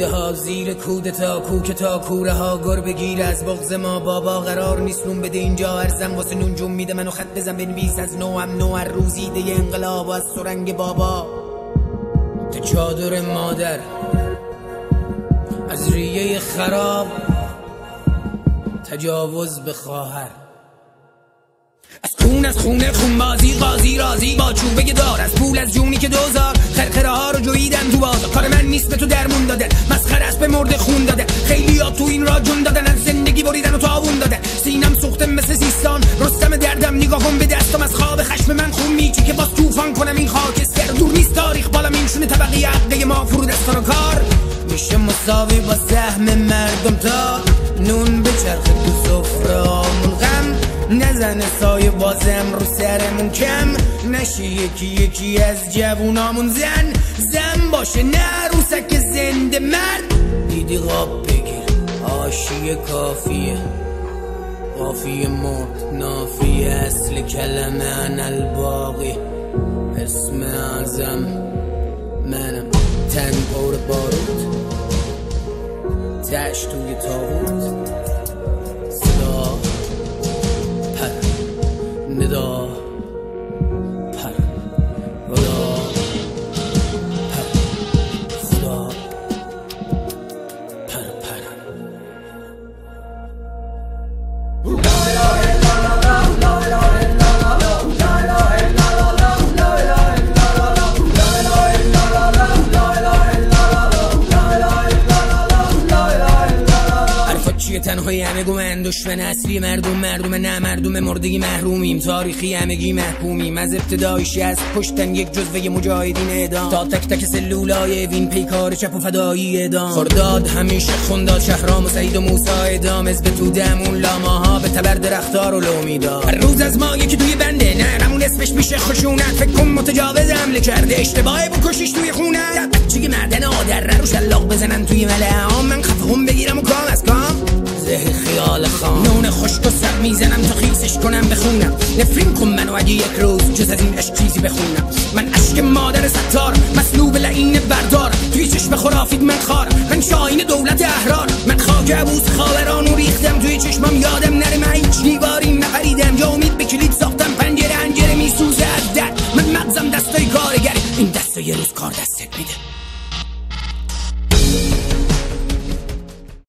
توده ها زیر کودتا کوکتا کوره ها گر بگیر از بغض ما بابا قرار نیست نون بده اینجا ارزم واسه نون جون میده منو خط بزن بنویس از نو هم نو هر روزیده انقلاب و از سرنگ بابا تا چادر مادر از ریه خراب تجاوز به خواهر از خونه خونبازی قاضی رازی با چوبه دار از پول از جونی که دوزار خرخره ها رو جویدن تو بازار کار من نیست به تو درمون دادن مسخره است به مرد خون دادن خیلی ها تو این را جون دادن از زندگی بریدن و تاوون دادن سینم سوخته مثل سیستان رستم دردم نگاهم به دستم از خواب خشم من خون میچی که باز طوفان کنم این خاکستر دور نیست تاریخ بالم این شونه طبقه عقده ما فرود دستان و کار میشه مساوی با سهم مردم تا نون بچرخه تو سفره‌مون غم نزنه سایه بازم رو سرمون کم نشه یکی یکی از جوونامون زن باشه نه عروسک زنده مرد دیدی قاب بگیر آشیه کافیه قافیه مرد نافیه اصل کلمه انا الباقی اسم اعظم منم تن پر بارود تش توی تابوت صدا ندا پر خدا پر خدا پر تنهایی همه گومن دشمن اصلی مردم نه مردم مردگی محرومیم تاریخی همگی محکومیم از ابتدایش از پشتن یک جزوه مجاهدین اعدام تا تک تک سلولای وین پیکار چپ و فدایی اعدام خرداد همیشه خونداد شهرام و سعید و موسی اعدام از به تو دمون لاماها به تبر درختار و لومیداد هر روز از ما یکی توی بنده نه همون اسمش میشه خشونت فکر کن متجاوز حمله کرده اشتباهی بکشیش توی خونت بچگی معدن آدر رو شلاق بزنن توی ملعام من خفهم بگیرم و کام از کام ذهن خیال خام نون خشک و سر میزنم تا خیسش کنم بخونم نفرین کن منو اگه یک روز جز از این عشق چیزی بخونم من عشق مادر ستار مسلوب لعین بردار توی چشم خرافید من خار من شاهین دولت احرار من خاک عبوس خاورانو ریختم توی چشمم یادم نره من هیچ